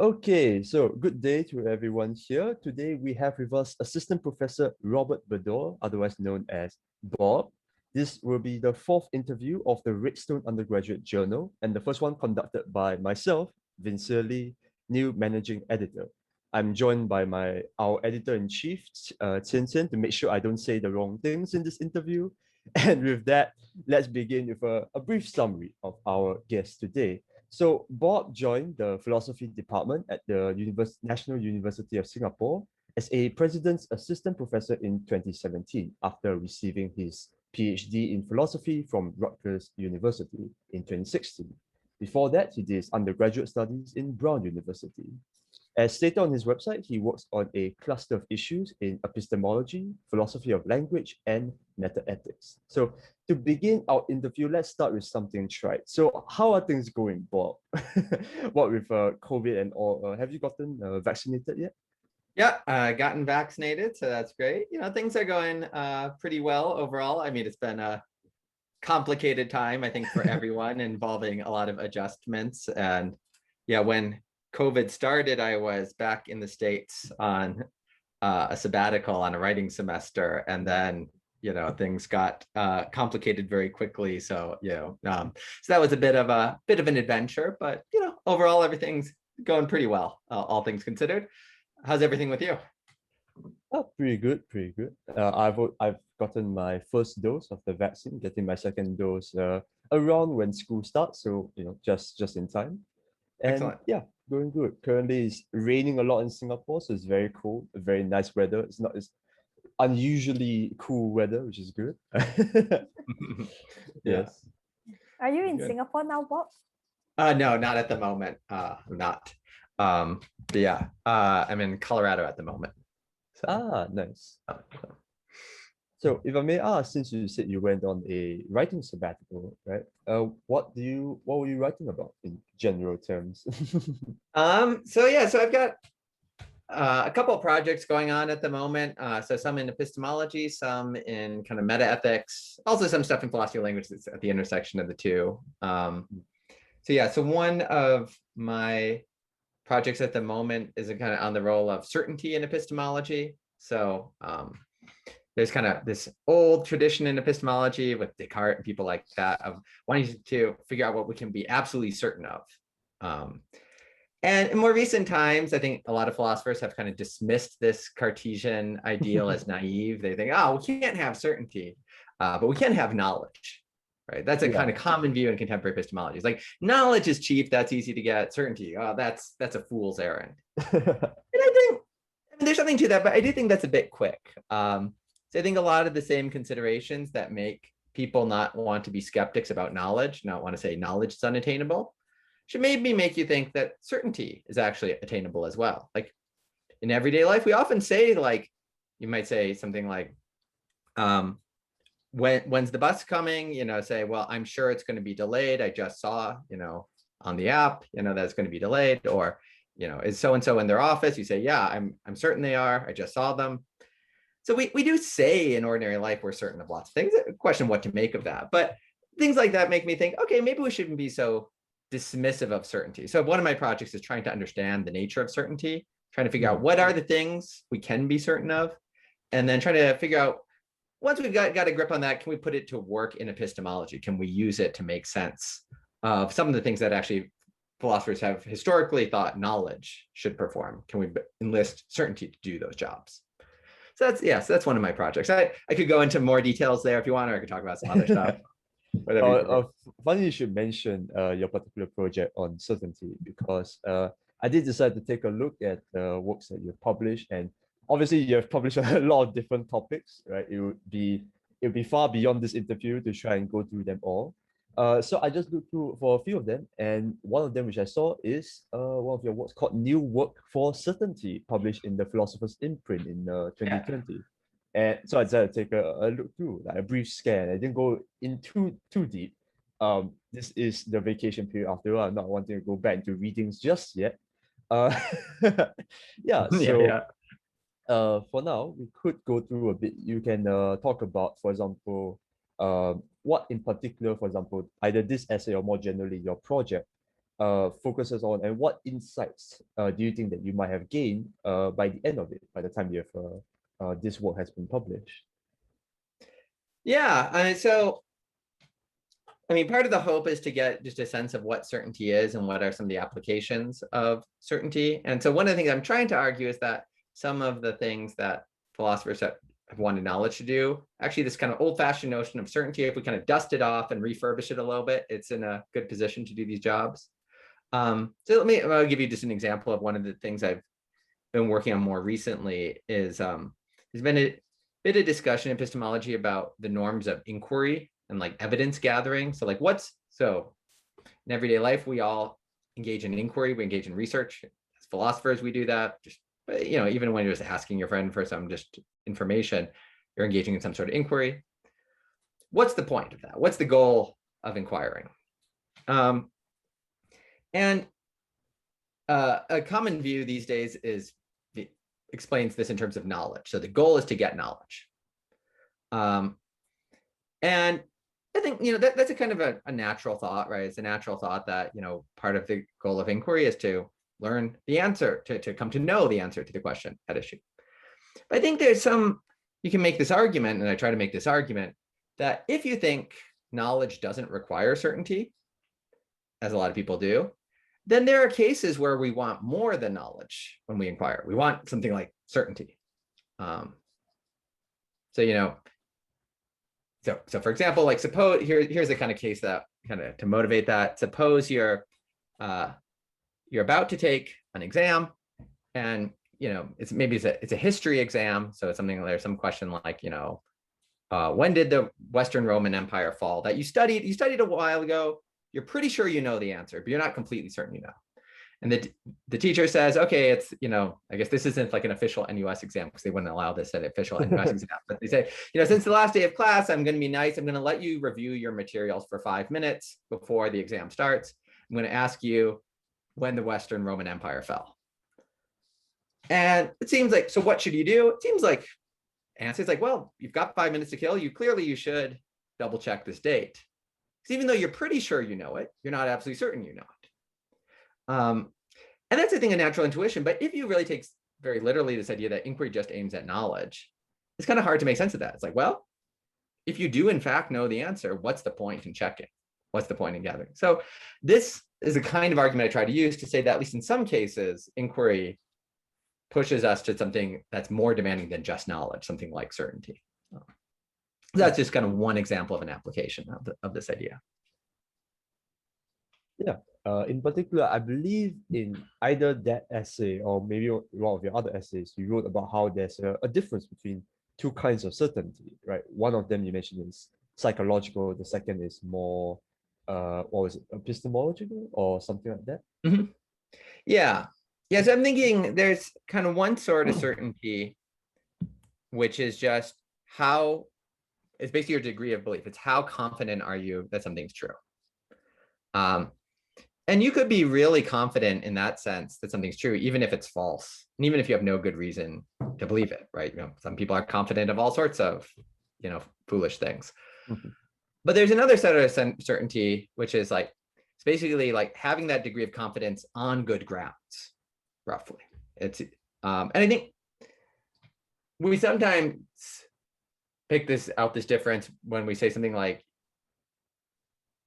Okay, so good day to everyone here. Today we have with us Assistant Professor Robert Beddor, otherwise known as Bob. This will be the fourth interview of the Redstone Undergraduate Journal and the first one conducted by myself, Vincere Lee, new Managing Editor. I'm joined by our Editor-in-Chief, Qian Qian, to make sure I don't say the wrong things in this interview. And with that, let's begin with a brief summary of our guest today. So Bob joined the philosophy department at the National University of Singapore as a president's assistant professor in 2017 after receiving his PhD in philosophy from Rutgers University in 2016. Before that, he did his undergraduate studies in Brown University. As stated on his website, he works on a cluster of issues in epistemology, philosophy of language, and metaethics. So to begin our interview, let's start with something trite. So how are things going, Bob? What with COVID and all? Have you gotten vaccinated yet? Yeah, gotten vaccinated, so that's great. Things are going pretty well overall. I mean, it's been a complicated time, I think, for everyone, involving a lot of adjustments. And yeah, when COVID started, I was back in the States on a sabbatical on a writing semester, and then things got complicated very quickly. So so that was a bit of an adventure, but overall everything's going pretty well, all things considered. How's everything with you? Oh, pretty good, pretty good. I've gotten my first dose of the vaccine, getting my second dose around when school starts, so just in time. And excellent. Yeah, going good. Currently it's raining a lot in Singapore, so it's very cold, very nice weather. It's unusually cool weather, which is good. Yes. Are you in Singapore now, Bob? No, not at the moment. I'm not. But yeah, I'm in Colorado at the moment. So. Nice. So if I may ask, since you said you went on a writing sabbatical, right? What were you writing about in general terms? So I've got a couple of projects going on at the moment. So some in epistemology, some in kind of metaethics, also some stuff in philosophy of language that's at the intersection of the two. So one of my projects at the moment is kind of on the role of certainty in epistemology. So there's kind of this old tradition in epistemology with Descartes and people like that of wanting to figure out what we can be absolutely certain of. And in more recent times, I think a lot of philosophers have kind of dismissed this Cartesian ideal as naive. They think, oh, we can't have certainty, but we can have knowledge, right? That's a kind of common view in contemporary epistemology. It's like, knowledge is cheap, that's easy to get. Certainty, oh, that's a fool's errand. And I mean, there's something to that, but I do think that's a bit quick. So I think a lot of the same considerations that make people not want to be skeptics about knowledge, not want to say knowledge is unattainable, should maybe make you think that certainty is actually attainable as well. Like in everyday life, we often say, like, you might say something like, when's the bus coming? Say, well, I'm sure it's going to be delayed. I just saw, on the app, that it's going to be delayed. Or, is so-and-so in their office? You say, yeah, I'm certain they are. I just saw them. So we do say in ordinary life, we're certain of lots of things. A question what to make of that. But things like that make me think, okay, maybe we shouldn't be so dismissive of certainty. So one of my projects is trying to understand the nature of certainty, trying to figure out what are the things we can be certain of, and then trying to figure out, once we've got a grip on that, can we put it to work in epistemology? Can we use it to make sense of some of the things that actually philosophers have historically thought knowledge should perform? Can we enlist certainty to do those jobs? So that's one of my projects. I could go into more details there if you want, or I could talk about some other stuff. Funny you should mention your particular project on certainty, because I did decide to take a look at the works that you've published, and obviously you have published a lot of different topics, right? It would be far beyond this interview to try and go through them all. So I just looked through for a few of them, and one of them which I saw is one of your works called New Work for Certainty, published in the Philosopher's Imprint in 2020. And so I decided to take a look through, like a brief scan. I didn't go in too deep. This is the vacation period after all. I'm not wanting to go back into readings just yet. For now, we could go through a bit. You can talk about, for example, what in particular, for example, either this essay or more generally your project focuses on, and what insights do you think that you might have gained by the end of it, by the time you have this work has been published? Yeah, I mean, part of the hope is to get just a sense of what certainty is and what are some of the applications of certainty. And so one of the things I'm trying to argue is that some of the things that philosophers have wanted knowledge to do, actually this kind of old-fashioned notion of certainty, if we kind of dust it off and refurbish it a little bit, it's in a good position to do these jobs. So I'll give you just an example of one of the things I've been working on more recently is there's been a bit of discussion in epistemology about the norms of inquiry and like evidence gathering. So like so in everyday life, we all engage in inquiry, we engage in research. As philosophers, we do that. Just, you know, even when you're just asking your friend for some just information, you're engaging in some sort of inquiry. What's the point of that? What's the goal of inquiring? And a common view these days explains this in terms of knowledge. So the goal is to get knowledge. And I think, you know, that's a kind of a natural thought, right? It's a natural thought that, you know, part of the goal of inquiry is to learn the answer, to come to know the answer to the question at issue. But I think there's you can make this argument, and I try to make this argument, that if you think knowledge doesn't require certainty, as a lot of people do, then there are cases where we want more than knowledge when we inquire. We want something like certainty. So, you know, so for example, like suppose here's the kind of case that kind of to motivate that. Suppose you're about to take an exam, and you know it's a history exam. So it's something, there's some question like, you know, when did the Western Roman Empire fall? That you studied a while ago. You're pretty sure you know the answer, but you're not completely certain you know. And the teacher says, okay, it's, you know, I guess this isn't like an official NUS exam because they wouldn't allow this at official NUS exam. But they say, you know, since the last day of class, I'm going to be nice. I'm going to let you review your materials for 5 minutes before the exam starts. I'm going to ask you when the Western Roman Empire fell. And it seems like, so what should you do? It seems like answer is like, well, you've got 5 minutes to kill. You should double check this date. Because even though you're pretty sure you know it, you're not absolutely certain you know it. And that's, I think, a natural intuition. But if you really take very literally this idea that inquiry just aims at knowledge, it's kind of hard to make sense of that. It's like, well, if you do in fact know the answer, what's the point in checking? What's the point in gathering? So this is a kind of argument I try to use to say that at least in some cases, inquiry pushes us to something that's more demanding than just knowledge, something like certainty. That's just kind of one example of an application of this idea. Yeah. In particular, I believe in either that essay or maybe one of your other essays, you wrote about how there's a difference between two kinds of certainty, right? One of them you mentioned is psychological. The second is more, what was it, epistemological or something like that? Mm-hmm. Yeah. Yeah, so I'm thinking there's kind of one sort of certainty, which is just it's basically your degree of belief. It's how confident are you that something's true. And you could be really confident in that sense that something's true, even if it's false, and even if you have no good reason to believe it, right? You know, some people are confident of all sorts of, you know, foolish things. Mm-hmm. But there's another set of certainty, which is like, it's basically like having that degree of confidence on good grounds, roughly. It's, and I think we sometimes pick this difference when we say something like,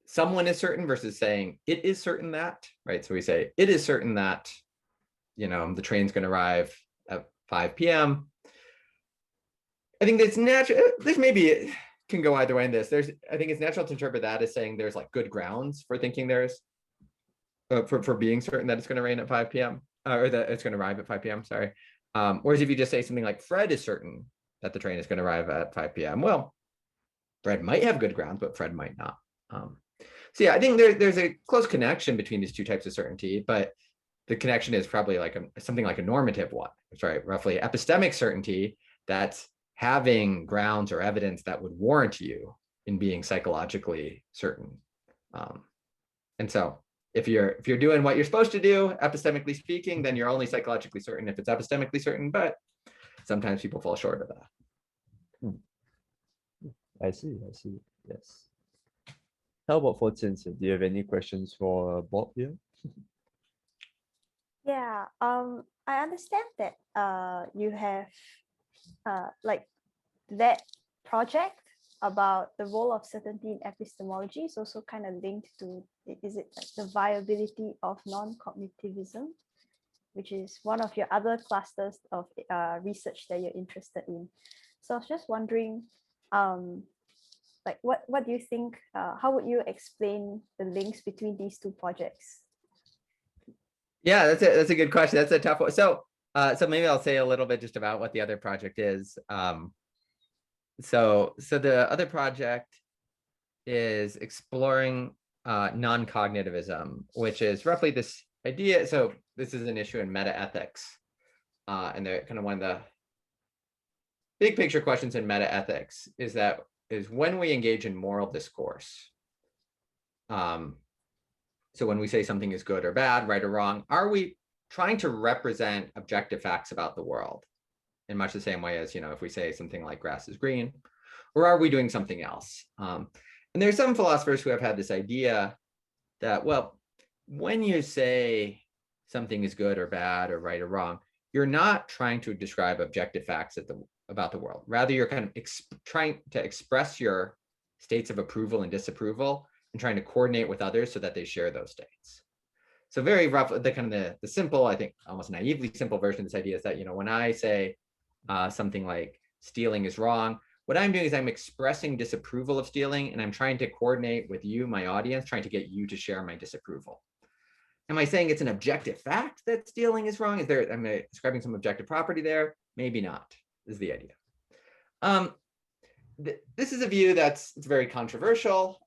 someone is certain versus saying it is certain that, right? So we say it is certain that, you know, the train's going to arrive at 5 p.m. I think that's natural. There's maybe it can go either way in this. I think it's natural to interpret that as saying there's like good grounds for thinking there's for being certain that it's going to rain at 5 p.m. Or that it's going to arrive at 5 p.m. Sorry. Whereas if you just say something like Fred is certain that the train is going to arrive at 5 p.m. Well, Fred might have good grounds, but Fred might not. So yeah, I think there's a close connection between these two types of certainty, but the connection is probably like something like a normative one. It's right, roughly epistemic certainty, that's having grounds or evidence that would warrant you in being psychologically certain. And so if you're doing what you're supposed to do, epistemically speaking, then you're only psychologically certain if it's epistemically certain, but sometimes people fall short of that. I see, yes. How about for Vincere? Do you have any questions for Bob here? Yeah, I understand that you have like that project about the role of certainty in epistemology is also kind of linked to, is it like the viability of non-cognitivism, which is one of your other clusters of research that you're interested in. So I was just wondering, like what do you think, how would you explain the links between these two projects? Yeah, that's a good question. That's a tough one. So maybe I'll say a little bit just about what the other project is. So the other project is exploring non-cognitivism, which is roughly this idea. So this is an issue in metaethics, and they're kind of one of the big picture questions in metaethics is when we engage in moral discourse. So when we say something is good or bad, right or wrong, are we trying to represent objective facts about the world in much the same way as, if we say something like grass is green, or are we doing something else? And there's some philosophers who have had this idea that, well, when you say something is good or bad or right or wrong, you're not trying to describe objective facts about the world. Rather, you're kind of trying to express your states of approval and disapproval and trying to coordinate with others so that they share those states. So very rough, the simple, I think almost naively simple version of this idea is that, when I say something like stealing is wrong, what I'm doing is I'm expressing disapproval of stealing, and I'm trying to coordinate with you, my audience, trying to get you to share my disapproval. Am I saying it's an objective fact that stealing is wrong? Am I describing some objective property there? Maybe not, is the idea. This is a view it's very controversial.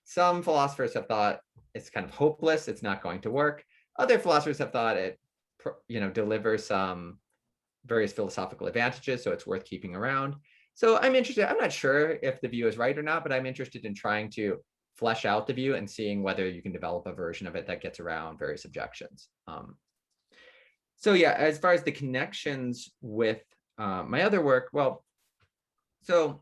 Some philosophers have thought it's kind of hopeless, it's not going to work. Other philosophers have thought it, delivers some various philosophical advantages, so it's worth keeping around. So I'm interested, I'm not sure if the view is right or not, but I'm interested in trying to flesh out the view and seeing whether you can develop a version of it that gets around various objections. So yeah, as far as the connections with my other work, well, so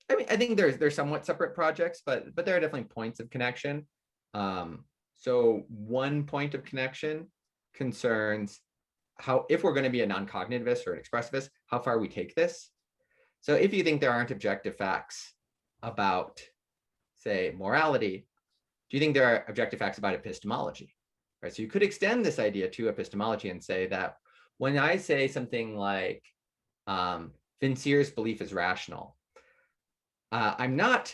I think they're somewhat separate projects, but there are definitely points of connection. So one point of connection concerns how, if we're going to be a non-cognitivist or an expressivist, how far we take this. So if you think there aren't objective facts about, say, morality, do you think there are objective facts about epistemology? Right. So you could extend this idea to epistemology and say that when I say something like Vincere's belief is rational, I'm not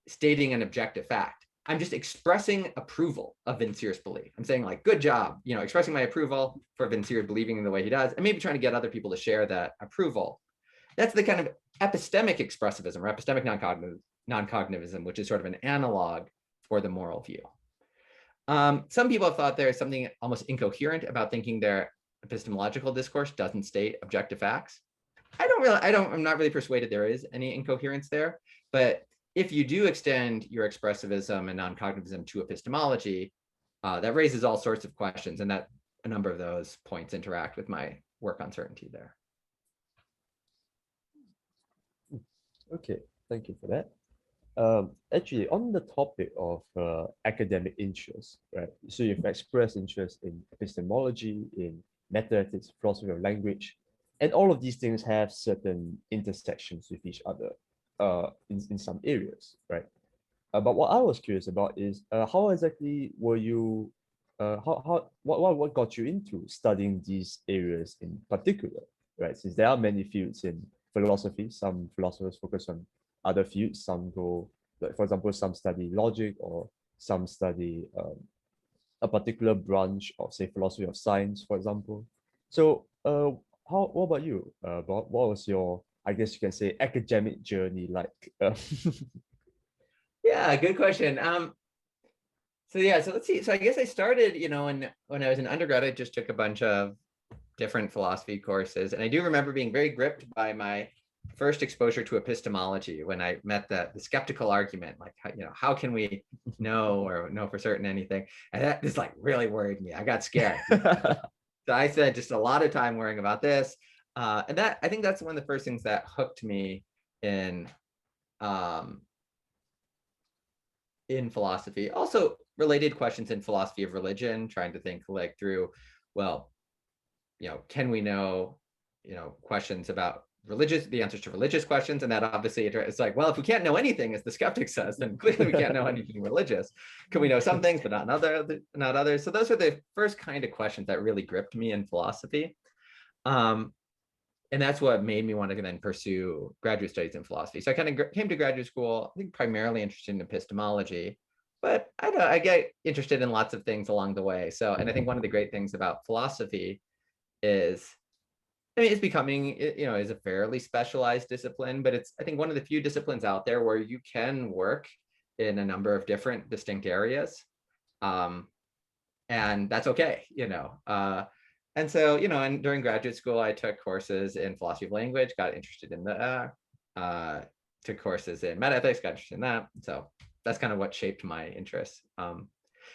stating an objective fact. I'm just expressing approval of Vincere's belief. I'm saying like, good job, expressing my approval for Vincere believing in the way he does, and maybe trying to get other people to share that approval. That's the kind of epistemic expressivism or epistemic non-cognitivism, which is sort of an analog for the moral view. Some people have thought there's something almost incoherent about thinking their epistemological discourse doesn't state objective facts. I'm not really persuaded there is any incoherence there, but if you do extend your expressivism and non-cognitivism to epistemology, that raises all sorts of questions, and that a number of those points interact with my work on certainty there. Okay, thank you for that. Actually, on the topic of academic interest, right? So you've expressed interest in epistemology, in metaethics, philosophy of language, and all of these things have certain intersections with each other in some areas, right? But what I was curious about is how exactly were you, what got you into studying these areas in particular, right? Since there are many fields in philosophy, some philosophers focus on other fields, some go, like for example, some study logic or some study a particular branch of, say, philosophy of science, for example. So what about you, Bob? What was your, I guess you can say, academic journey like? Yeah, good question. So let's see. So I guess I started, when I was an undergrad, I just took a bunch of different philosophy courses, and I do remember being very gripped by my first exposure to epistemology when I met the skeptical argument, like, how can we know or know for certain anything? And that just like really worried me. I got scared. So I spent just a lot of time worrying about this. And that, I think that's one of the first things that hooked me in in philosophy. Also related questions in philosophy of religion, trying to think like through, well, can we know, questions about the answers to religious questions, and that obviously it's like, well, if we can't know anything, as the skeptic says, then clearly we can't know anything religious. Can we know some things but not others? So those are the first kind of questions that really gripped me in philosophy, and that's what made me want to then pursue graduate studies in philosophy. So I kind of came to graduate school, I think primarily interested in epistemology, but I get interested in lots of things along the way. So, and I think one of the great things about philosophy is, it's becoming, is a fairly specialized discipline, but it's, I think, one of the few disciplines out there where you can work in a number of different distinct areas. And that's okay, and so, and during graduate school, I took courses in philosophy of language, got interested in took courses in metaethics, got interested in that. So that's kind of what shaped my interest.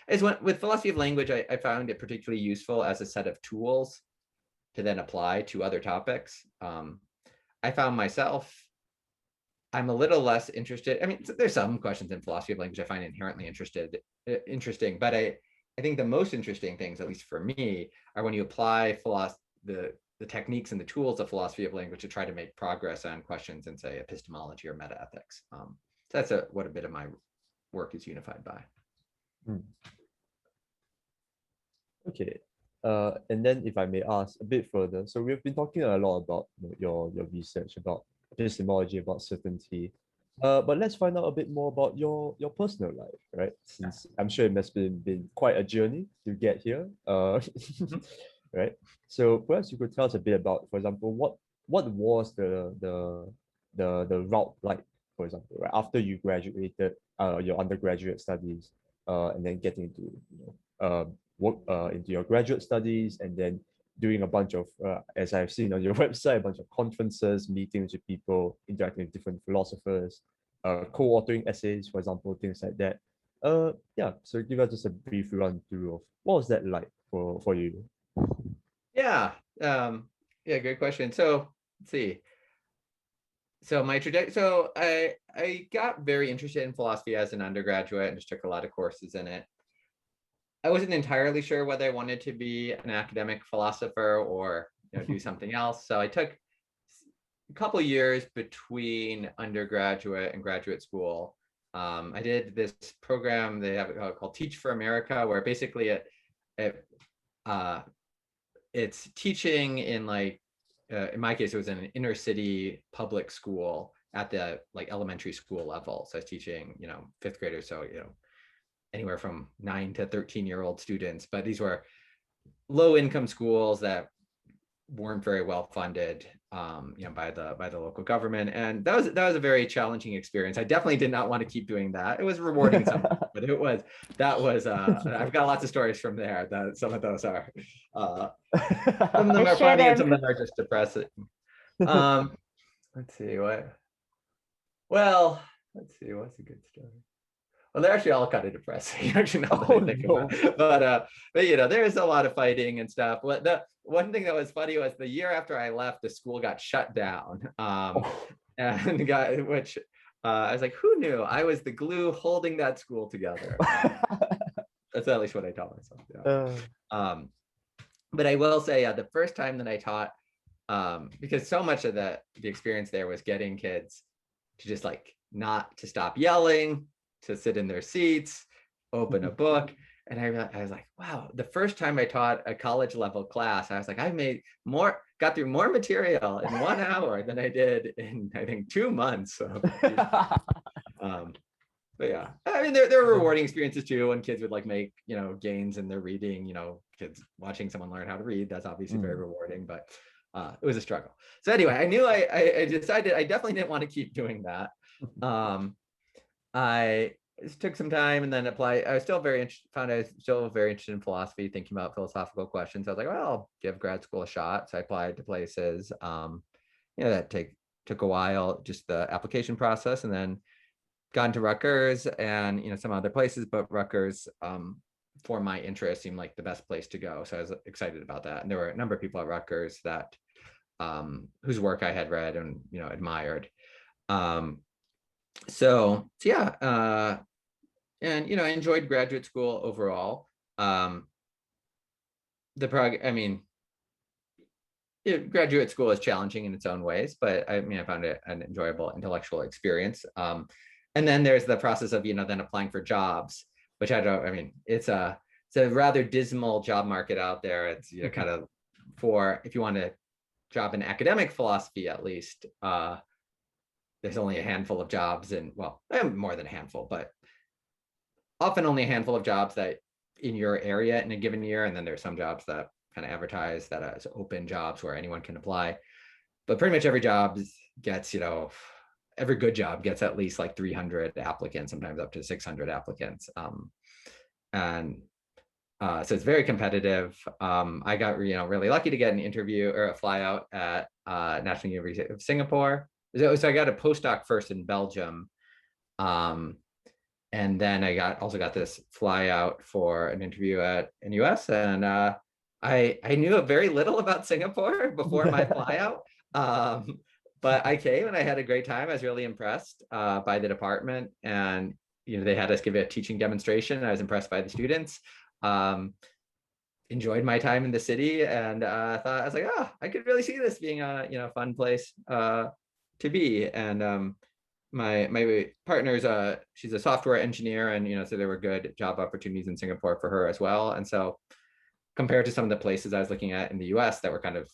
With philosophy of language, I found it particularly useful as a set of tools to then apply to other topics. I found myself, I'm a little less interested. I mean, there's some questions in philosophy of language I find inherently interesting, but I think the most interesting things, at least for me, are when you apply the techniques and the tools of philosophy of language to try to make progress on questions in, say, epistemology or metaethics. So that's what a bit of my work is unified by. Okay. And then if I may ask a bit further, so we've been talking a lot about your research about epistemology, about certainty, but let's find out a bit more about your personal life, right? Since I'm sure it must have been quite a journey to get here, right? So perhaps you could tell us a bit about, for example, what was the route like, for example, right, after you graduated your undergraduate studies, and then getting into work into your graduate studies, and then doing a bunch of, as I've seen on your website, a bunch of conferences, meetings with people, interacting with different philosophers, co-authoring essays, for example, things like that. Yeah, so give us just a brief run through of what was that like for you? Yeah, great question. So let's see. So my trajectory, so I got very interested in philosophy as an undergraduate and just took a lot of courses in it. I wasn't entirely sure whether I wanted to be an academic philosopher or do something else. So I took a couple of years between undergraduate and graduate school. I did this program they have called Teach for America, where basically it's teaching in in my case, it was in an inner city public school at the elementary school level. So I was teaching, 5th graders. So, anywhere from 9 to 13-year-old students, but these were low income schools that weren't very well funded, by the local government. And that was a very challenging experience. I definitely did not want to keep doing that. It was rewarding sometimes, but I've got lots of stories from there. That some of those are, some of them are funny and some of them are just depressing. Let's see what's a good story. Well, they're actually all kind of depressing, actually, now that I think about it. But there's a lot of fighting and stuff. But the one thing that was funny was the year after I left, the school got shut down. And I was like, who knew? I was the glue holding that school together. That's at least what I tell myself. Yeah. But I will say, the first time that I taught, because so much of the experience there was getting kids to just not to stop yelling, to sit in their seats, open a book. And I was like, wow, the first time I taught a college level class, I was like, got through more material in 1 hour than I did in, I think, 2 months. But yeah, I mean, there are rewarding experiences too, when kids would make, gains in their reading, kids watching someone learn how to read. That's obviously very rewarding, but it was a struggle. So anyway, I knew I decided I definitely didn't want to keep doing that. I took some time and then applied. I was still very interested in philosophy, thinking about philosophical questions. I was like, well, I'll give grad school a shot. So I applied to places. That took a while, just the application process, and then got into Rutgers and some other places, but Rutgers, for my interest, seemed like the best place to go. So I was excited about that. And there were a number of people at Rutgers that whose work I had read and admired. So yeah, and I enjoyed graduate school overall. Graduate school is challenging in its own ways, but I found it an enjoyable intellectual experience. And then there's the process of, then applying for jobs, which it's a rather dismal job market out there. It's, kind of if you want a job in academic philosophy, at least, there's only a handful of jobs, and well, more than a handful, but often only a handful of jobs that in your area in a given year. And then there's some jobs that kind of advertise that as open jobs where anyone can apply. But pretty much every job gets, every good job gets at least like 300 applicants, sometimes up to 600 applicants. So it's very competitive. I got, really lucky to get an interview or a flyout at National University of Singapore. So I got a postdoc first in Belgium. And then I also got this flyout for an interview at NUS, and I knew very little about Singapore before my flyout, but I came and I had a great time. I was really impressed by the department, and they had us give a teaching demonstration. I was impressed by the students. Enjoyed my time in the city, and I was like, I could really see this being a fun place to be. And my partner's she's a software engineer, and so there were good job opportunities in Singapore for her as well. And so compared to some of the places I was looking at in the US that were kind of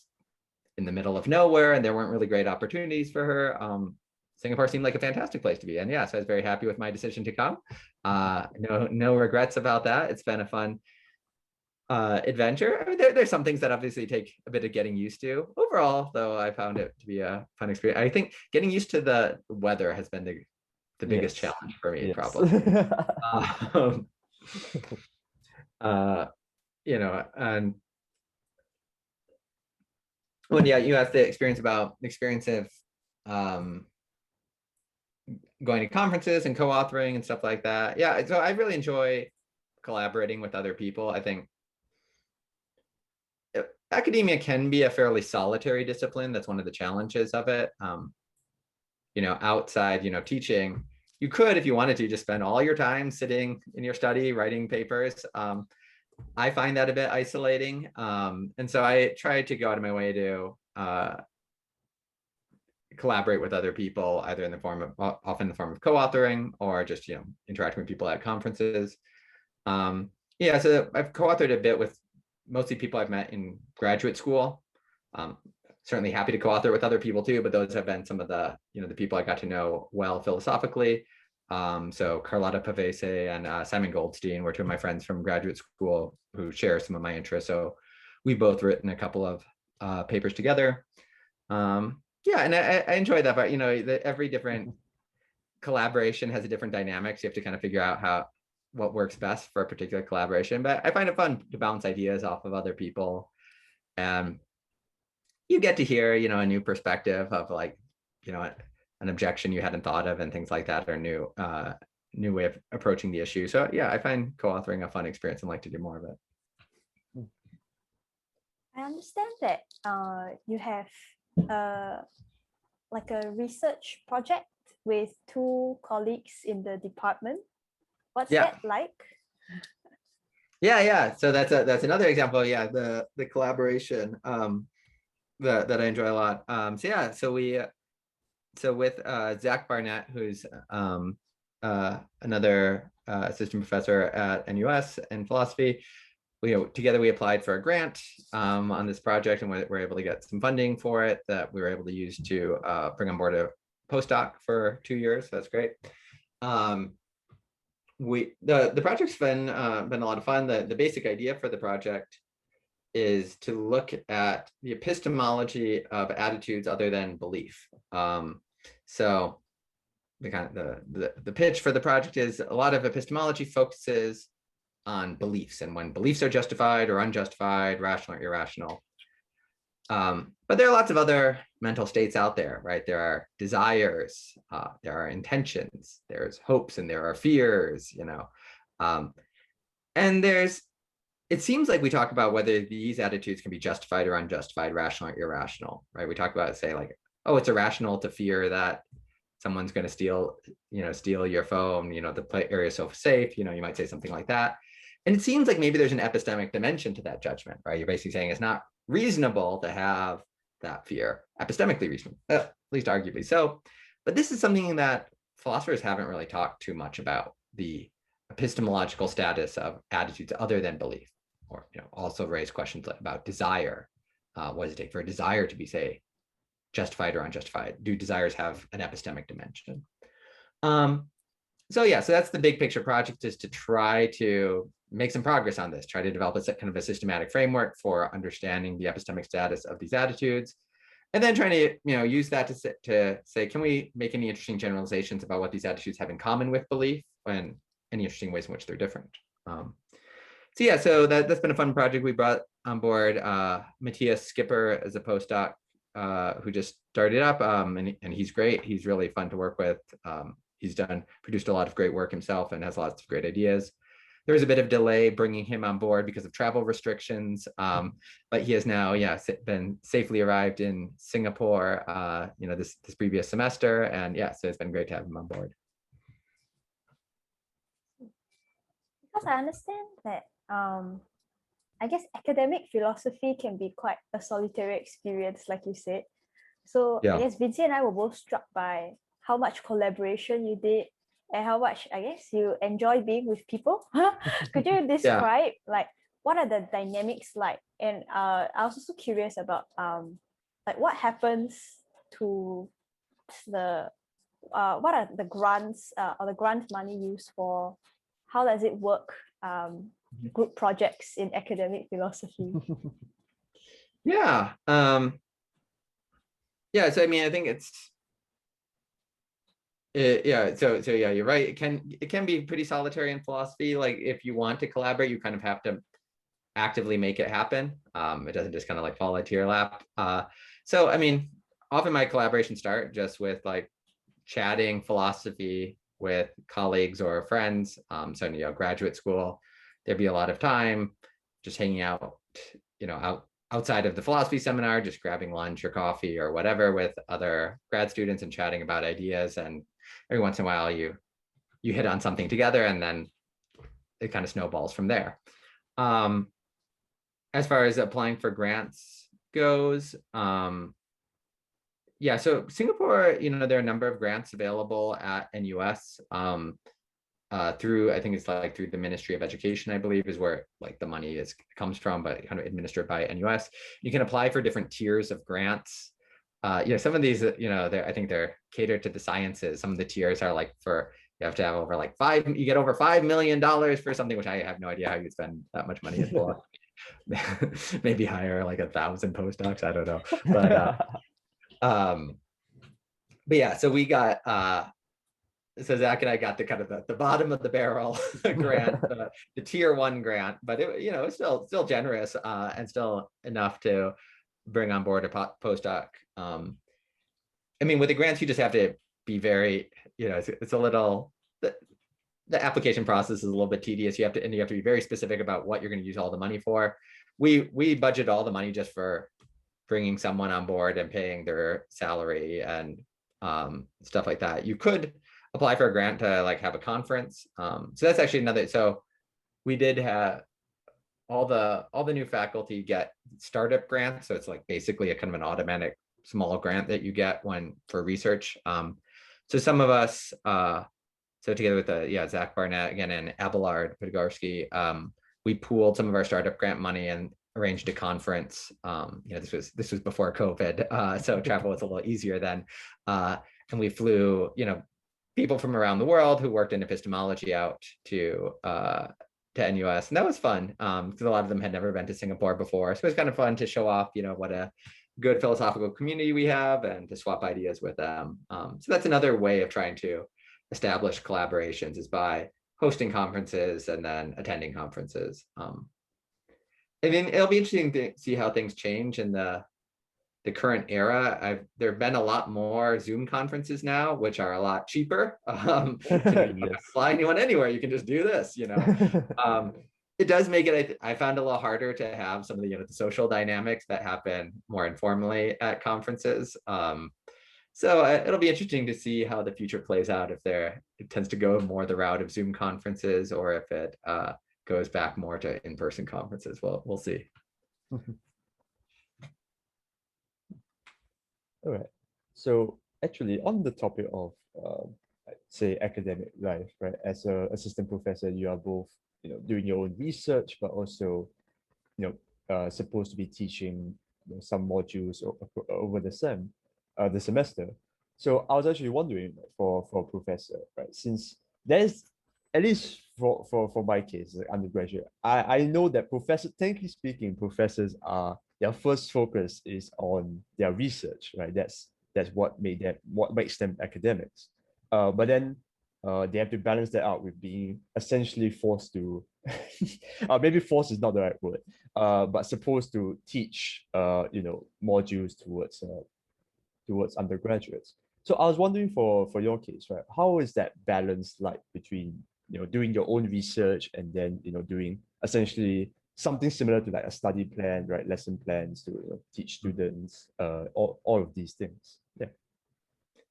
in the middle of nowhere and there weren't really great opportunities for her, Singapore seemed like a fantastic place to be. And so I was very happy with my decision to come. No regrets about that. It's been a fun adventure. There's some things that obviously take a bit of getting used to. Overall, though, I found it to be a fun experience. I think getting used to the weather has been the biggest challenge for me, probably. And when you asked the experience of going to conferences and co-authoring and stuff like that. Yeah, so I really enjoy collaborating with other people. I think academia can be a fairly solitary discipline. That's one of the challenges of it. Outside, teaching, you could, if you wanted to, just spend all your time sitting in your study, writing papers. I find that a bit isolating. And so I try to go out of my way to collaborate with other people, either often in the form of co-authoring or just, interacting with people at conferences. So I've co-authored a bit with mostly people I've met in graduate school. Certainly happy to co-author with other people too, but those have been some of the, the people I got to know well philosophically. So Carlotta Pavese and Simon Goldstein were two of my friends from graduate school who share some of my interests. So we've both written a couple of papers together. And I enjoy that, but every different collaboration has a different dynamics. You have to kind of figure out what works best for a particular collaboration. But I find it fun to bounce ideas off of other people, and you get to hear, a new perspective of an objection you hadn't thought of and things like that, or new way of approaching the issue. So I find co-authoring a fun experience and like to do more of it. I understand that you have like a research project with two colleagues in the department. What's that like? So that's another example. The collaboration that I enjoy a lot. So with Zach Barnett, who's another assistant professor at NUS in philosophy, together we applied for a grant on this project, and we're able to get some funding for it that we were able to use to bring on board a postdoc for 2 years. So that's great. The project's been a lot of fun. The basic idea for the project is to look at the epistemology of attitudes other than belief. So the pitch for the project is a lot of epistemology focuses on beliefs and when beliefs are justified or unjustified, rational or irrational. But there are lots of other mental states out there, right? There are desires, there are intentions, there's hopes, and there are fears, and it seems like we talk about whether these attitudes can be justified or unjustified, rational or irrational, right? We talk about, say, like, oh, it's irrational to fear that someone's going to steal your phone, the play area is so safe, you might say something like that. And it seems like maybe there's an epistemic dimension to that judgment, right? You're basically saying it's not reasonable to have that fear, epistemically reasonable, at least arguably so. But this is something that philosophers haven't really talked too much about, the epistemological status of attitudes other than belief, or also raise questions about desire. What does it take for a desire to be, say, justified or unjustified? Do desires have an epistemic dimension? So that's the big picture project, is to try to make some progress on this, try to develop a kind of a systematic framework for understanding the epistemic status of these attitudes, and then trying to use that to say, can we make any interesting generalizations about what these attitudes have in common with belief, and any interesting ways in which they're different. So that's been a fun project. We brought on board Matthias Skipper as a postdoc who just started up, and he's great. He's really fun to work with. He's produced a lot of great work himself and has lots of great ideas. There was a bit of delay bringing him on board because of travel restrictions, but he has now, been safely arrived in Singapore, this previous semester, and so it's been great to have him on board. Because I understand that, I guess academic philosophy can be quite a solitary experience, like you said. So I guess Vincere and I were both struck by how much collaboration you did and how much, I guess, you enjoy being with people. Could you describe like what are the dynamics like? And I was also curious about like what happens to the what are the grants or the grant money used for? How does it work? Group projects in academic philosophy. So I mean, I think you're right. It can be pretty solitary in philosophy. Like if you want to collaborate, you kind of have to actively make it happen. It doesn't just kind of like fall into your lap. So I mean, often my collaborations start just with like chatting philosophy with colleagues or friends. So graduate school, there'd be a lot of time just hanging out, outside of the philosophy seminar, just grabbing lunch or coffee or whatever with other grad students and chatting about ideas. And every once in a while you hit on something together, and then it kind of snowballs from there. As far as applying for grants goes, so Singapore, there are a number of grants available at NUS through, I think it's like through the Ministry of Education, I believe, is where like the money comes from, but kind of administered by NUS. You can apply for different tiers of grants. Some of these, I think they're catered to the sciences. Some of the tiers are like you have to have over like you get over $5 million for something, which I have no idea how you spend that much money in philosophy. Maybe hire like 1,000 postdocs, I don't know. But so we got so Zach and I got the kind of the bottom of the barrel grant, the tier 1 grant, but it's still generous and still enough to bring on board a postdoc. I mean, with the grants, you just have to be very, it's a little, the application process is a little bit tedious. You have to be very specific about what you're going to use all the money for. We budget all the money just for bringing someone on board and paying their salary and stuff like that. You could apply for a grant to like have a conference. So that's actually another. So we did have all the new faculty get startup grants. So it's like basically a kind of an automatic small grant that you get for research. So some of us, so together with Zach Barnett again and Abelard Pedagogy, we pooled some of our startup grant money and arranged a conference. This was before COVID, so travel was a little easier then. And we flew, people from around the world who worked in epistemology out to NUS, and that was fun because a lot of them had never been to Singapore before. So it was kind of fun to show off, what a good philosophical community we have, and to swap ideas with them. So that's another way of trying to establish collaborations, is by hosting conferences and then attending conferences. I mean, it'll be interesting to see how things change in the current era. There have been a lot more Zoom conferences now, which are a lot cheaper. You don't need to fly anyone anywhere. You can just do this, It does make it, I found a little harder to have some of the, the social dynamics that happen more informally at conferences. So it'll be interesting to see how the future plays out, if it tends to go more the route of Zoom conferences, or if it goes back more to in-person conferences. Well, we'll see. All right. So actually, on the topic of say academic life, right? As an assistant professor, you are both doing your own research, but also supposed to be teaching some modules over the semester. So I was actually wondering for a professor, right? Since there's, at least for my case, like undergraduate, I know that technically speaking, professors are, their first focus is on their research, right? That's what makes them academics. But then they have to balance that out with being essentially forced to, maybe forced is not the right word, but supposed to teach, modules towards undergraduates. So I was wondering for your case, right? How is that balance like between doing your own research and then doing essentially something similar to like a study plan, right? Lesson plans to teach students, all of these things.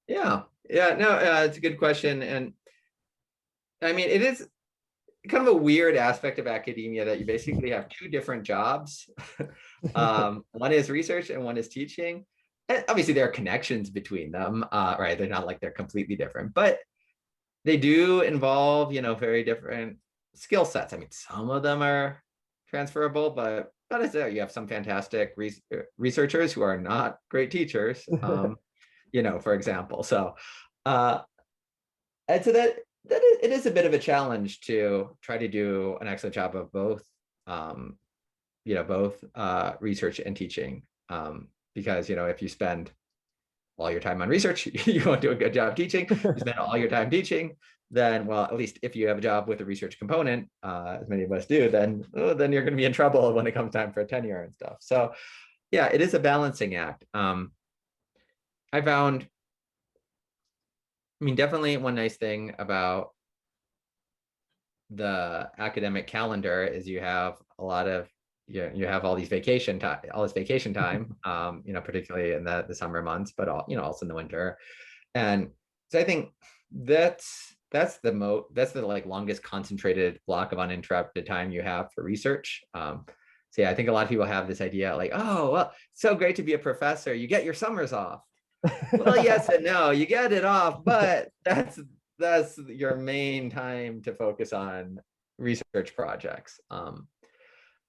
Yeah. No, it's a good question, and I mean, it is kind of a weird aspect of academia that you basically have two different jobs. One is research and one is teaching. And obviously there are connections between them, right? They're not like they're completely different, but they do involve, very different skill sets. I mean, some of them are transferable, but as there, you have some fantastic researchers who are not great teachers, for example. So, and so that it is a bit of a challenge to try to do an excellent job of both, both research and teaching. Because, if you spend all your time on research, you won't do a good job teaching. You spend all your time teaching, then, well, at least if you have a job with a research component, as many of us do, then you're going to be in trouble when it comes time for tenure and stuff. So yeah, it is a balancing act. I found, definitely one nice thing about the academic calendar is you have a lot of, you have all this vacation time, particularly in the summer months, but also in the winter. And so I think that's the like longest concentrated block of uninterrupted time you have for research. So yeah, I think a lot of people have this idea like, oh, well, so great to be a professor, you get your summers off. Well, yes and no, you get it off, but that's your main time to focus on research projects.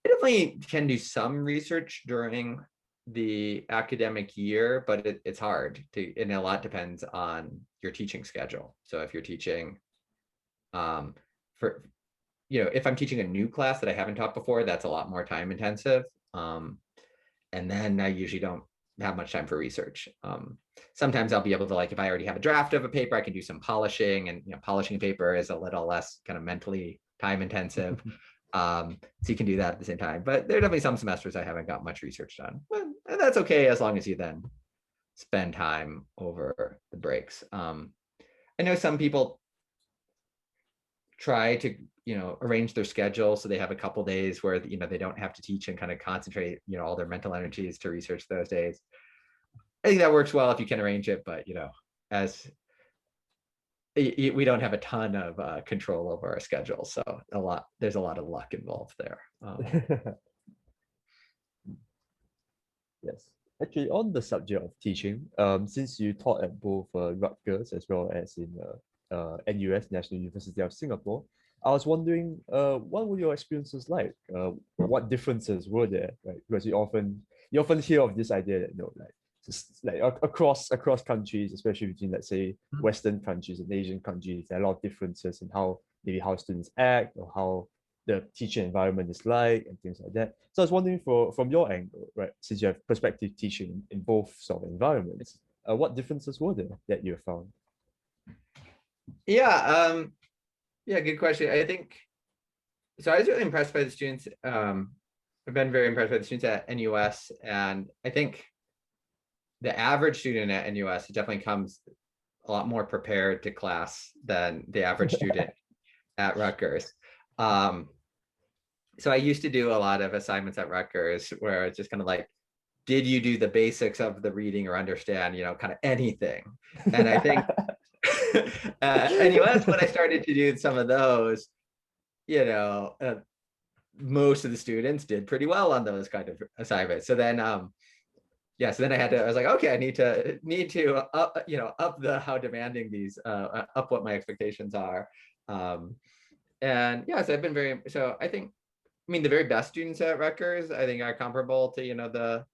I definitely can do some research during the academic year, but it's hard to, and a lot depends on your teaching schedule. So if you're teaching, if I'm teaching a new class that I haven't taught before, that's a lot more time intensive. And then I usually don't have much time for research. Sometimes I'll be able to, like, if I already have a draft of a paper, I can do some polishing, and polishing a paper is a little less kind of mentally time intensive. So you can do that at the same time. But there are definitely some semesters I haven't got much research done. And that's okay, as long as you then spend time over the breaks. I know some people try to arrange their schedule so they have a couple days where they don't have to teach and kind of concentrate all their mental energies to research those days. I think that works well if you can arrange it, but as we don't have a ton of control over our schedule, so there's a lot of luck involved there. Yes, actually, on the subject of teaching, since you taught at both Rutgers as well as in NUS, National University of Singapore, I was wondering, what were your experiences like? What differences were there? Right, because you often hear of this idea that like across countries, especially between, let's say, Western countries and Asian countries, there are a lot of differences in how students act or how the teaching environment is like and things like that. So I was wondering, from your angle, right, since you have perspective teaching in both sort of environments, what differences were there that you found? Yeah, good question. I think so. I was really impressed by the students. I've been very impressed by the students at NUS, and I think the average student at NUS definitely comes a lot more prepared to class than the average student at Rutgers. So I used to do a lot of assignments at Rutgers where it's just kind of like, did you do the basics of the reading or understand, kind of anything? And I think NUS, when I started to do some of those, most of the students did pretty well on those kind of assignments. So then, so then I was like, okay, I need to up how demanding these, up what my expectations are. And yeah, so I've been so I think, the very best students at Rutgers, I think are comparable to,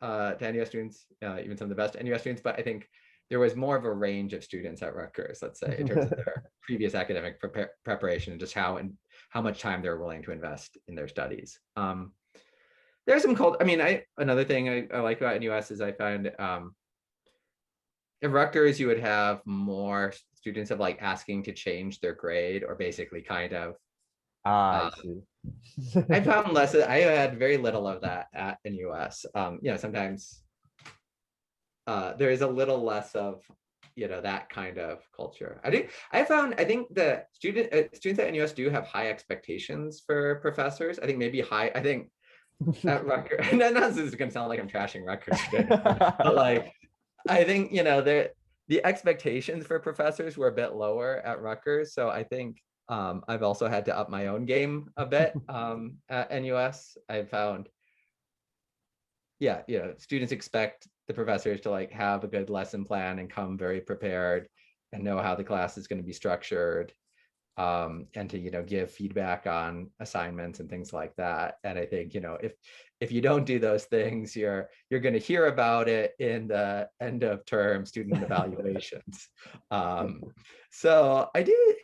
to NUS students, even some of the best NUS students, but I think there was more of a range of students at Rutgers, let's say, in terms of their previous academic preparation and just how much time they're willing to invest in their studies. There's some another thing I like about NUS is I found at Rutgers, you would have more students of asking to change their grade or basically kind of, I see. I found less, I had very little of that at NUS. Sometimes there is a little less of, that kind of culture. I think the students at NUS do have high expectations for professors. I think maybe at Rutgers, and this is going to sound like I'm trashing Rutgers today, but I think, the expectations for professors were a bit lower at Rutgers. So I think I've also had to up my own game a bit at NUS. I found, students expect the professors to have a good lesson plan and come very prepared and know how the class is going to be structured, and to give feedback on assignments and things like that. And I think if you don't do those things, you're going to hear about it in the end of term student evaluations. So I do,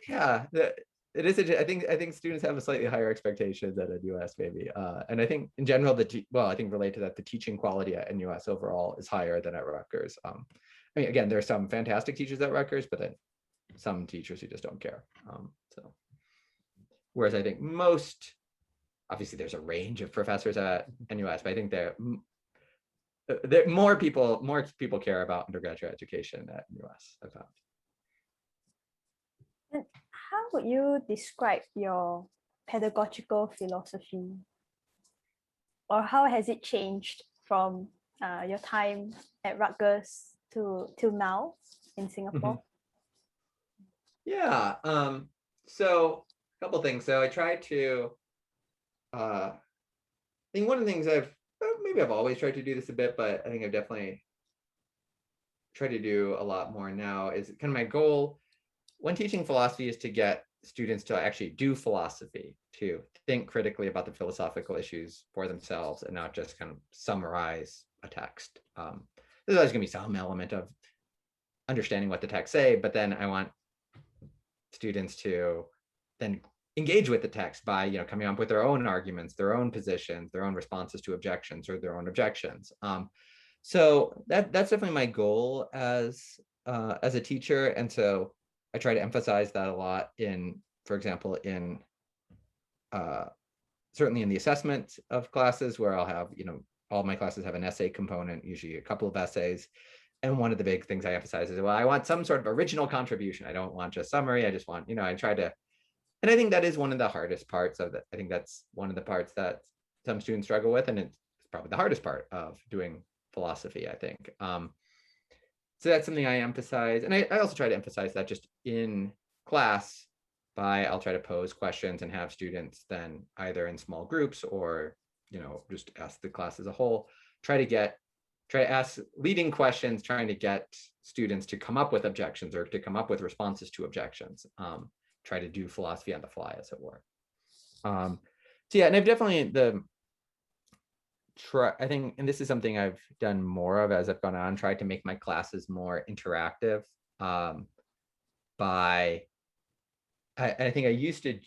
it is. I think students have a slightly higher expectations at NUS maybe, and I think in general I think related to that, the teaching quality at NUS overall is higher than at Rutgers. Again, there are some fantastic teachers at Rutgers, but then some teachers who just don't care. So, whereas I think obviously there's a range of professors at NUS, but I think more people care about undergraduate education at NUS, I found. And how would you describe your pedagogical philosophy, or how has it changed from your time at Rutgers till now in Singapore? Yeah. So a couple things. So I try to, I think one of the things maybe I've always tried to do this a bit, but I think I've definitely tried to do a lot more now, is kind of my goal when teaching philosophy is to get students to actually do philosophy, to think critically about the philosophical issues for themselves and not just kind of summarize a text. There's always going to be some element of understanding what the text say, but then I want students to then engage with the text by coming up with their own arguments, their own positions, their own responses to objections or their own objections. So that's definitely my goal as a teacher, and so I try to emphasize that a lot for example, certainly in the assessment of classes, where I'll have all my classes have an essay component, usually a couple of essays. And one of the big things I emphasize is, well, I want some sort of original contribution. I don't want just summary. I just want, I try to, and I think that is one of the hardest parts of it. I think that's one of the parts that some students struggle with, and it's probably the hardest part of doing philosophy, I think. So that's something I emphasize. And I also try to emphasize that just in class I'll try to pose questions and have students then either in small groups or, just ask the class as a whole, try to ask leading questions, trying to get students to come up with objections or to come up with responses to objections. Try to do philosophy on the fly, as it were. So yeah, and I've definitely I think, and this is something I've done more of as I've gone on, tried to make my classes more interactive. I think I used to,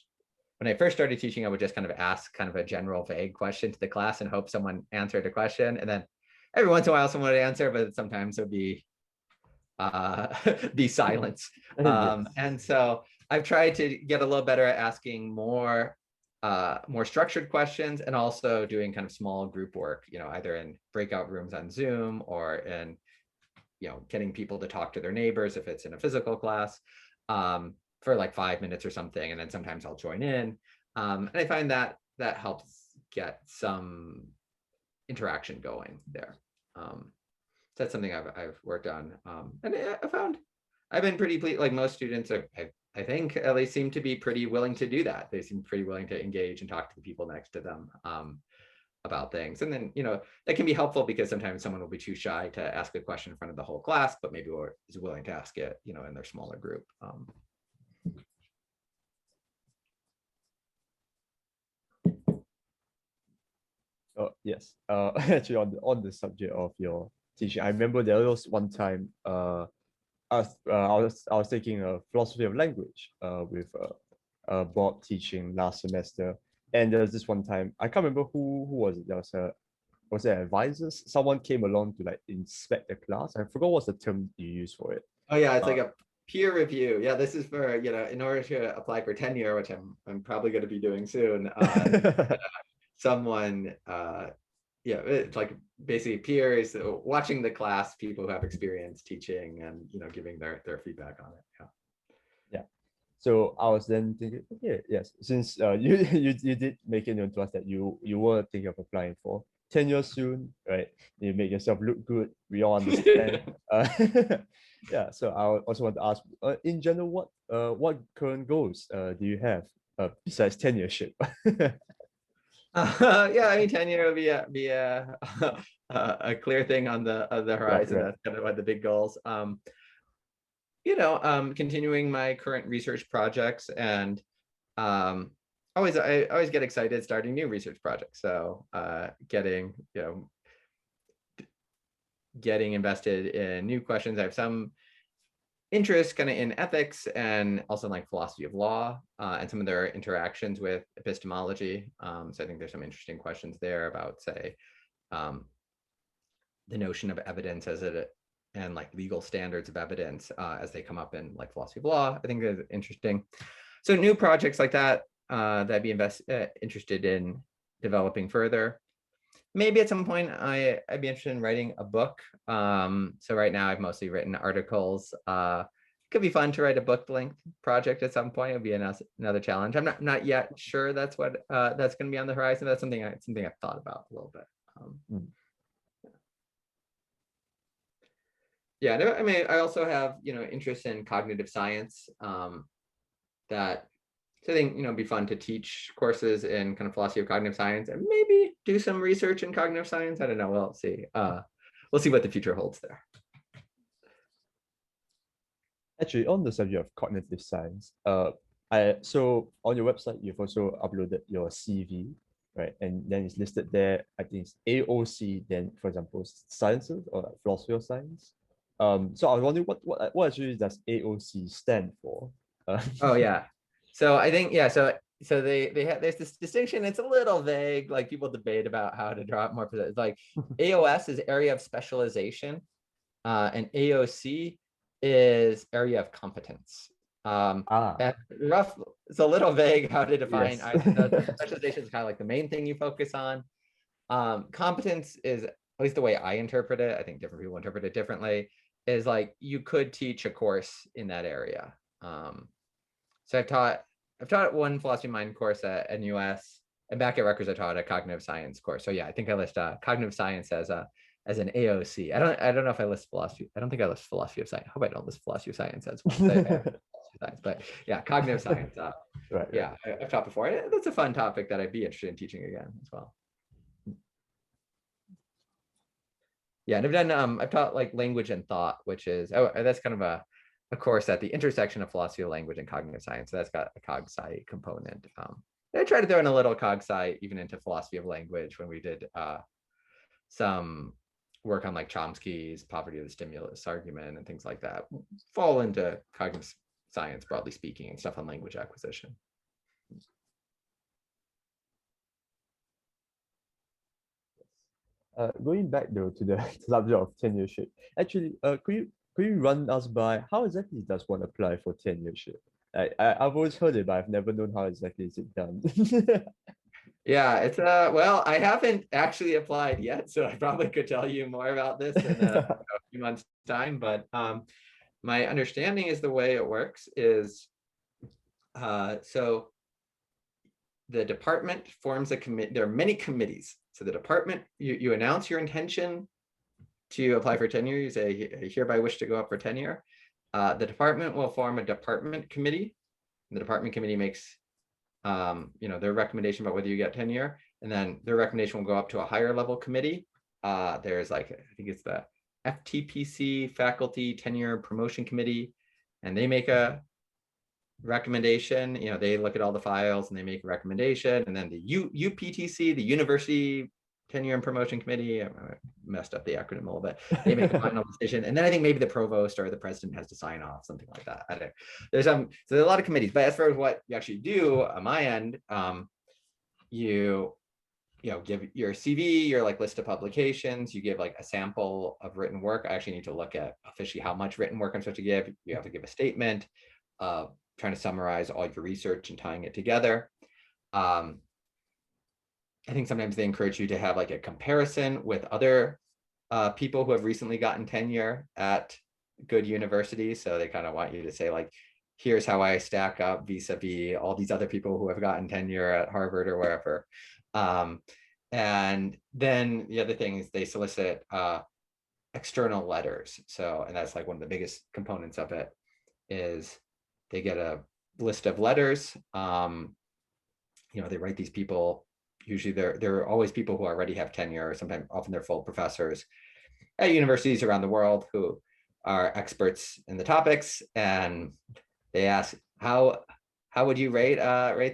when I first started teaching, I would just kind of ask kind of a general vague question to the class and hope someone answered a question. And then every once in a while someone would answer, but sometimes it would be silence. Yes. And so I've tried to get a little better at asking more structured questions, and also doing kind of small group work, either in breakout rooms on Zoom or in, getting people to talk to their neighbors if it's in a physical class, for 5 minutes or something. And then sometimes I'll join in. And I find that helps get some interaction going there. So that's something I've worked on, and I found I've been pretty pleased. Like most students are, I think at least seem to be pretty willing to do that. They seem pretty willing to engage and talk to the people next to them about things. And then, that can be helpful because sometimes someone will be too shy to ask a question in front of the whole class, but maybe is willing to ask it, in their smaller group. Oh, yes. Actually, on the subject of your teaching, I remember there was one time I was taking a philosophy of language with Bob teaching last semester, and there was this one time I can't remember who was it. There was an advisor. Someone came along to like inspect the class. I forgot what's the term you use for it. Oh yeah, it's like a peer review. Yeah, this is for in order to apply for tenure, which I'm probably going to be doing soon. Someone it's like basically peers watching the class, people who have experience teaching and giving their feedback on it. Yeah. So I was then thinking, okay, yes, since you did make it known to us that you were thinking of applying for tenure soon, right? You make yourself look good. We all understand. Yeah. So I also want to ask, in general, what current goals do you have besides tenureship? Yeah, I mean, tenure will be a clear thing on the horizon. Right. That's kind of one of the big goals. Continuing my current research projects, and I always get excited starting new research projects. So getting invested in new questions. I have some interest kind of in ethics and also in like philosophy of law and some of their interactions with epistemology. So I think there's some interesting questions there about, say, the notion of evidence and like legal standards of evidence as they come up in like philosophy of law. I think that's interesting. So new projects like that that I'd be interested in developing further. Maybe at some point I'd be interested in writing a book. So right now I've mostly written articles. Could be fun to write a book length project at some point. It would be another challenge. I'm not yet sure that's what that's going to be on the horizon. That's something I've thought about a little bit. Yeah, I mean, I also have interest in cognitive science. So I think it'd be fun to teach courses in kind of philosophy of cognitive science and maybe do some research in cognitive science. I don't know. We'll see. We'll see what the future holds there. Actually, on the subject of cognitive science, so on your website you've also uploaded your CV, right? And then it's listed there. I think it's AOC. Then, for example, sciences or like philosophy of science. So I was wondering what actually does AOC stand for? Oh yeah. So I think so there's this distinction. It's a little vague. Like people debate about how to draw it more precise. Like AOS is area of specialization, and AOC is area of competence. It's a little vague how to define. Yes. Specialization is kind of like the main thing you focus on. Competence is, at least the way I interpret it, I think different people interpret it differently, is like you could teach a course in that area. So I've taught one philosophy of mind course at NUS, and back at Rutgers I taught a cognitive science course. So yeah, I think I list cognitive science as an AOC. I don't know if I list philosophy. I don't think I list philosophy of science. I hope I don't list philosophy of science as well. But yeah, cognitive science. Right. Yeah, I've taught before. That's a fun topic that I'd be interested in teaching again as well. Yeah, and I've taught like language and thought, which is that's kind of a course at the intersection of philosophy of language and cognitive science. So that's got a cog sci component. I tried to throw in a little cog sci even into philosophy of language when we did some work on like Chomsky's poverty of the stimulus argument and things like that. Fall into cognitive science, broadly speaking, and stuff on language acquisition. Going back though to the subject of tenureship, actually, could you run us by how exactly does one apply for tenureship? I've always heard it, but I've never known how exactly is it done. Yeah, it's well, I haven't actually applied yet, so I probably could tell you more about this in a few months' time. But my understanding is the way it works is so the department forms a committee. There are many committees. So the department, you announce your intention to apply for tenure. You say, I hereby wish to go up for tenure. The department will form a department committee. And the department committee makes their recommendation about whether you get tenure. And then their recommendation will go up to a higher level committee. There's like, I think it's the FTPC, Faculty Tenure Promotion Committee, and they make a recommendation. They look at all the files and they make a recommendation. And then the UPTC, the University Tenure and Promotion Committee, I messed up the acronym a little bit. They make a final decision, and then I think maybe the provost or the president has to sign off, something like that. I don't know. There's so there's a lot of committees, but as far as what you actually do on my end, you give your CV, your like list of publications, you give like a sample of written work. I actually need to look at officially how much written work I'm supposed to give. You have to give a statement, trying to summarize all your research and tying it together. I think sometimes they encourage you to have like a comparison with other people who have recently gotten tenure at good universities. So they kind of want you to say like, here's how I stack up vis-a-vis all these other people who have gotten tenure at Harvard or wherever. And then the other thing is they solicit external letters. So, and that's like one of the biggest components of it is they get a list of letters. They write these people. Usually there are always people who already have tenure, or sometimes often they're full professors at universities around the world who are experts in the topics, and they ask, how would you rate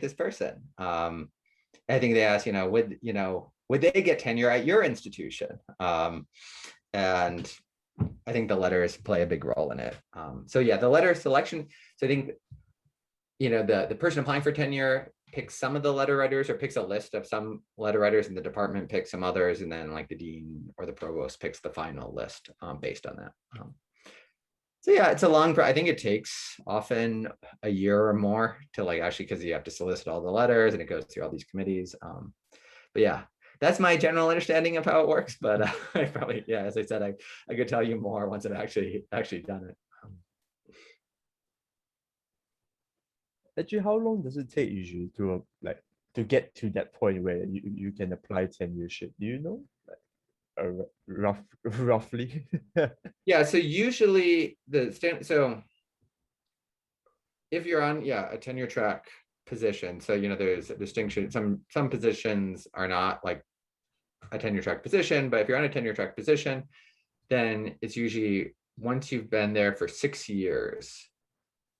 this person? I think they ask, would they get tenure at your institution? And I think the letters play a big role in it. So yeah, the letter selection. So I think, the person applying for tenure picks some of the letter writers, or picks a list of some letter writers, and the department picks some others, and then like the dean or the provost picks the final list based on that. So yeah, it's a long, I think it takes often a year or more to like actually, because you have to solicit all the letters and it goes through all these committees. But yeah, that's my general understanding of how it works. But I probably, yeah, as I said, I could tell you more once I've actually done it. Actually, how long does it take usually to get to that point where you can apply tenureship? Do you know? Roughly. Yeah, so usually so if you're on a tenure track position, so there's a distinction. Some positions are not like a tenure track position, but if you're on a tenure track position, then it's usually once you've been there for 6 years,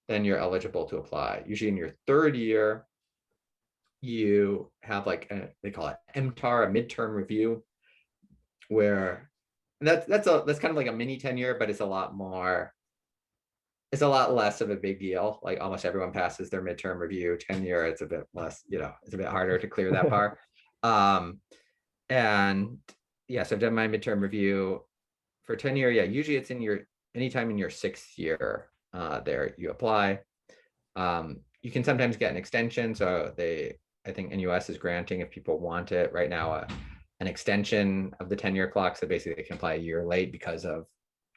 then you're eligible to apply. Usually in your 3rd year, you have like they call it MTAR, a midterm review, where that's kind of like a mini tenure, but it's a lot less of a big deal. Like almost everyone passes their midterm review. Tenure, it's a bit less, it's a bit harder to clear that bar. And yeah, so I've done my midterm review for tenure. Yeah, usually it's anytime in your 6th year there you apply. You can sometimes get an extension. So I think NUS is granting, if people want it right now, an extension of the tenure clock. So basically they can apply a year late because of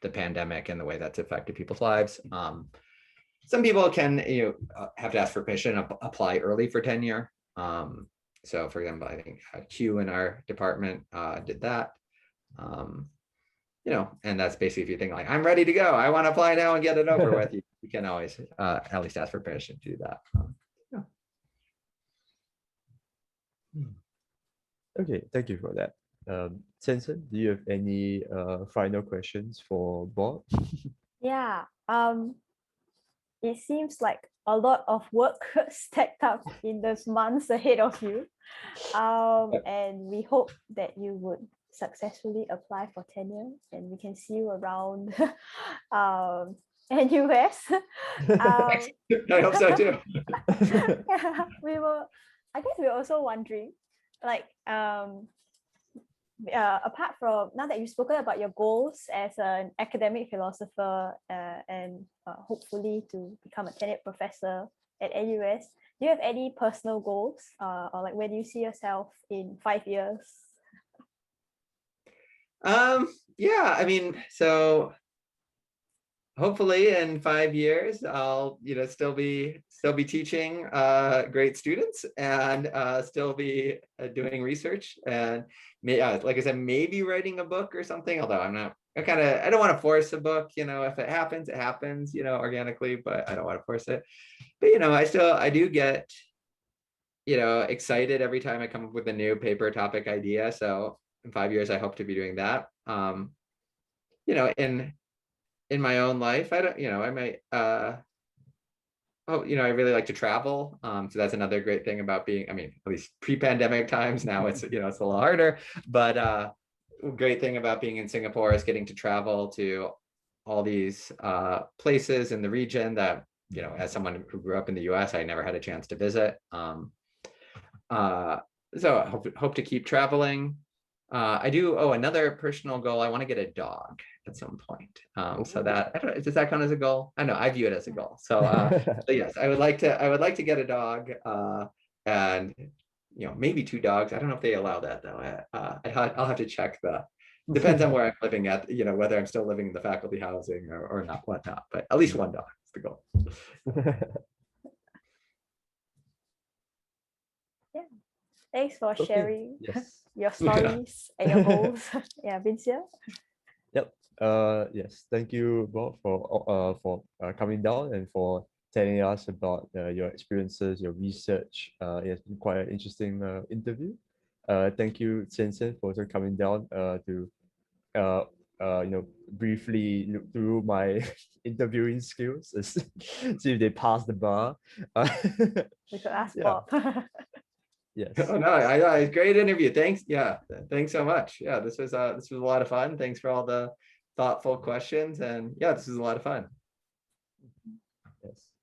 the pandemic and the way that's affected people's lives. Some people can have to ask for permission, apply early for tenure. So for example, I think Q in our department did that. And that's basically if you think like, I'm ready to go, I want to apply now and get it over with, you can always at least ask for permission to do that. Okay, thank you for that. Sensen, do you have any final questions for Bob? Yeah, it seems like a lot of work stacked up in those months ahead of you. And we hope that you would successfully apply for tenure and we can see you around NUS. I hope so too. Yeah, I guess we're also wondering, like, apart from, now that you've spoken about your goals as an academic philosopher and hopefully to become a tenured professor at NUS, do you have any personal goals or like where do you see yourself in 5 years? Yeah, I mean, so hopefully in 5 years, I'll still be teaching great students and still be doing research and like I said, maybe writing a book or something. Although I don't want to force a book. If it happens, it happens. Organically, but I don't want to force it. But I do get excited every time I come up with a new paper topic idea. So in 5 years, I hope to be doing that. In my own life, I might I really like to travel. So that's another great thing about being, at least pre-pandemic times. Now it's it's a little harder, but great thing about being in Singapore is getting to travel to all these places in the region that, as someone who grew up in the US, I never had a chance to visit. So I hope to keep traveling. I do, another personal goal, I want to get a dog at some point. So that, I don't know, does that count as a goal? I know, I view it as a goal. So, so yes, I would like to get a dog, and maybe 2 dogs. I don't know if they allow that though. I'll have to check depends on where I'm living at, whether I'm still living in the faculty housing or not, whatnot, but at least 1 dog is the goal. Yeah. Thanks for sharing Yes. your stories and your goals. Yeah, Vincere. Yep. Yes. Thank you, Bob, for coming down and for telling us about your experiences, your research. It's been quite an interesting interview. Thank you, Qian Qian, for also coming down to briefly look through my interviewing skills, see if they pass the bar. We could ask Yeah. Bob. Yes. Oh no, great interview. Thanks. Yeah, thanks so much. Yeah, this was a lot of fun. Thanks for all the thoughtful questions, and yeah, this was a lot of fun.